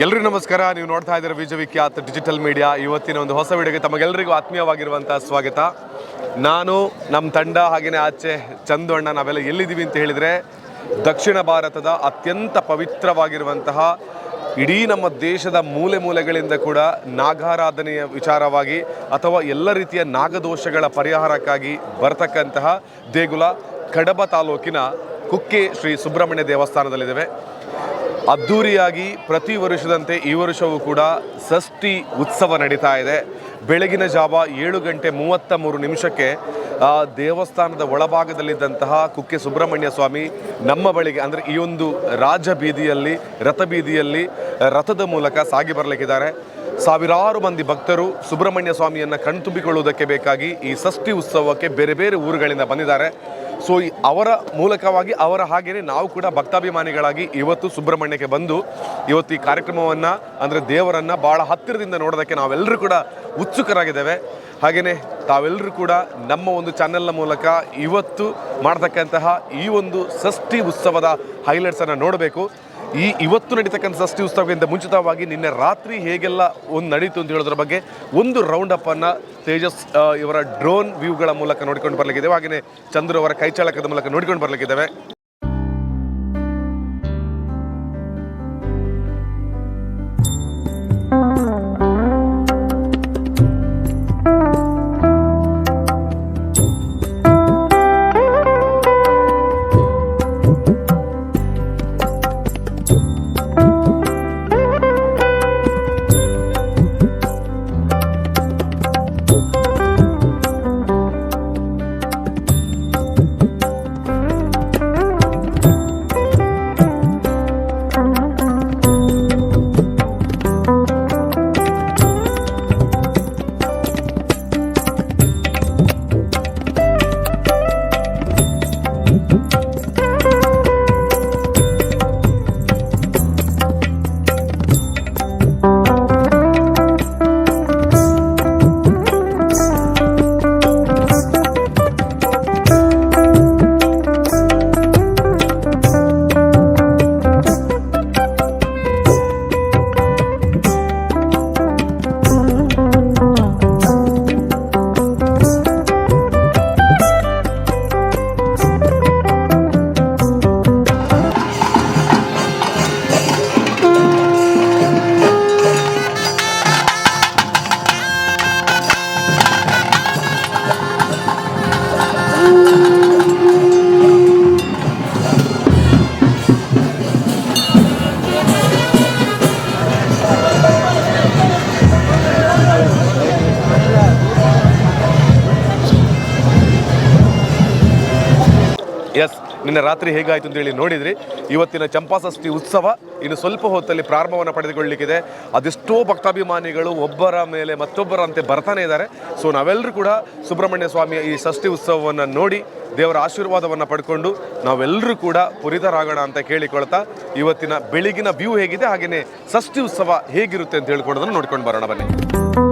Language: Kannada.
ಎಲ್ಲರಿಗೂ ನಮಸ್ಕಾರ. ನೀವು ನೋಡ್ತಾ ಇದ್ದೀರಾ ವಿಶ್ವವಿಖ್ಯಾತ ಡಿಜಿಟಲ್ ಮೀಡಿಯಾ. ಇವತ್ತಿನ ಒಂದು ಹೊಸ ವಿಡಿಯೋಗೆ ತಮಗೆಲ್ಲರಿಗೂ ಆತ್ಮೀಯವಾಗಿರುವಂಥ ಸ್ವಾಗತ. ನಾನು ನಮ್ಮ ತಂಡ ಹಾಗೆಯೇ ಆಚೆ ಚಂದು ಅಣ್ಣ ನಾವೆಲ್ಲ ಎಲ್ಲಿದ್ದೀವಿ ಅಂತ ಹೇಳಿದರೆ ದಕ್ಷಿಣ ಭಾರತದ ಅತ್ಯಂತ ಪವಿತ್ರವಾಗಿರುವಂತಹ ಇಡೀ ನಮ್ಮ ದೇಶದ ಮೂಲೆ ಮೂಲೆಗಳಿಂದ ಕೂಡ ನಾಗಾರಾಧನೆಯ ವಿಚಾರವಾಗಿ ಅಥವಾ ಎಲ್ಲ ರೀತಿಯ ನಾಗದೋಷಗಳ ಪರಿಹಾರಕ್ಕಾಗಿ ಬರ್ತಕ್ಕಂತಹ ದೇಗುಲ ಕಡಬ ತಾಲೂಕಿನ ಕುಕ್ಕೆ ಶ್ರೀ ಸುಬ್ರಹ್ಮಣ್ಯ ದೇವಸ್ಥಾನದಲ್ಲಿದ್ದೇವೆ. ಅದ್ಧೂರಿಯಾಗಿ ಪ್ರತಿ ವರ್ಷದಂತೆ ಈ ವರ್ಷವೂ ಕೂಡ ಷಷ್ಠಿ ಉತ್ಸವ ನಡೀತಾ ಇದೆ. ಬೆಳಗಿನ ಜಾವ 7:33 ದೇವಸ್ಥಾನದ ಒಳಭಾಗದಲ್ಲಿದ್ದಂತಹ ಕುಕ್ಕೆ ಸುಬ್ರಹ್ಮಣ್ಯ ಸ್ವಾಮಿ ನಮ್ಮ ಬಳಿಗೆ ಅಂದರೆ ಈ ಒಂದು ರಾಜಬೀದಿಯಲ್ಲಿ ರಥಬೀದಿಯಲ್ಲಿ ರಥದ ಮೂಲಕ ಸಾಗಿ ಬರಲಿಕ್ಕಿದ್ದಾರೆ. ಸಾವಿರಾರು ಮಂದಿ ಭಕ್ತರು ಸುಬ್ರಹ್ಮಣ್ಯ ಸ್ವಾಮಿಯನ್ನು ಕಣ್ತುಂಬಿಕೊಳ್ಳುವುದಕ್ಕೆ ಬೇಕಾಗಿ ಈ ಷಷ್ಠಿ ಉತ್ಸವಕ್ಕೆ ಬೇರೆ ಬೇರೆ ಊರುಗಳಿಂದ ಬಂದಿದ್ದಾರೆ. ಸೊ ಅವರ ಮೂಲಕವಾಗಿ ಅವರ ಹಾಗೆಯೇ ನಾವು ಕೂಡ ಭಕ್ತಾಭಿಮಾನಿಗಳಾಗಿ ಇವತ್ತು ಸುಬ್ರಹ್ಮಣ್ಯಕ್ಕೆ ಬಂದು ಇವತ್ತು ಈ ಕಾರ್ಯಕ್ರಮವನ್ನು ಅಂದರೆ ದೇವರನ್ನು ಭಾಳ ಹತ್ತಿರದಿಂದ ನೋಡೋದಕ್ಕೆ ನಾವೆಲ್ಲರೂ ಕೂಡ ಉತ್ಸುಕರಾಗಿದ್ದೇವೆ. ಹಾಗೆಯೇ ತಾವೆಲ್ಲರೂ ಕೂಡ ನಮ್ಮ ಒಂದು ಚಾನೆಲ್ನ ಮೂಲಕ ಇವತ್ತು ಮಾಡ್ತಕ್ಕಂತಹ ಈ ಒಂದು ಷಷ್ಠಿ ಉತ್ಸವದ ಹೈಲೈಟ್ಸನ್ನು ನೋಡಬೇಕು. ಇವತ್ತು ನಡೀತಕ್ಕಂಥ ಷಷ್ಠಿ ಉತ್ಸವಕ್ಕಿಂತ ಮುಂಚಿತವಾಗಿ ನಿನ್ನೆ ರಾತ್ರಿ ಹೇಗೆಲ್ಲ ಒಂದು ನಡೀತು ಅಂತ ಹೇಳೋದ್ರ ಬಗ್ಗೆ ಒಂದು ರೌಂಡ್ ಅಪ್ಪನ್ನು ತೇಜಸ್ ಇವರ ಡ್ರೋನ್ ವ್ಯೂಗಳ ಮೂಲಕ ನೋಡಿಕೊಂಡು ಬರಲಿಕ್ಕಿದ್ದೇವೆ. ಹಾಗೆಯೇ ಚಂದ್ರು ಅವರ ಕೈಚಾಳಕದ ಮೂಲಕ ನೋಡಿಕೊಂಡು ಬರಲಿಕ್ಕಿದ್ದೇವೆ. ಎಸ್, ನಿನ್ನೆ ರಾತ್ರಿ ಹೇಗಾಯಿತು ಅಂತೇಳಿ ನೋಡಿದ್ರಿ. ಇವತ್ತಿನ ಚಂಪಾಷಷ್ಠಿ ಉತ್ಸವ ಇನ್ನು ಸ್ವಲ್ಪ ಹೊತ್ತಲ್ಲಿ ಪ್ರಾರಂಭವನ್ನು ಪಡೆದುಕೊಳ್ಳಲಿಕ್ಕಿದೆ. ಅದೆಷ್ಟೋ ಭಕ್ತಾಭಿಮಾನಿಗಳು ಒಬ್ಬರ ಮೇಲೆ ಮತ್ತೊಬ್ಬರಂತೆ ಬರ್ತಾನೆ ಇದ್ದಾರೆ. ಸೊ ನಾವೆಲ್ಲರೂ ಕೂಡ ಸುಬ್ರಹ್ಮಣ್ಯ ಸ್ವಾಮಿಯ ಈ ಷಷ್ಠಿ ಉತ್ಸವವನ್ನು ನೋಡಿ ದೇವರ ಆಶೀರ್ವಾದವನ್ನು ಪಡ್ಕೊಂಡು ನಾವೆಲ್ಲರೂ ಕೂಡ ಪುರಿತರಾಗೋಣ ಅಂತ ಕೇಳಿಕೊಳ್ತಾ ಇವತ್ತಿನ ಬೆಳಗಿನ ವ್ಯೂ ಹೇಗಿದೆ ಹಾಗೆಯೇ ಷಷ್ಠಿ ಉತ್ಸವ ಹೇಗಿರುತ್ತೆ ಅಂತ ಹೇಳ್ಕೊಡೋದನ್ನು ನೋಡ್ಕೊಂಡು ಬರೋಣ ಬನ್ನಿ.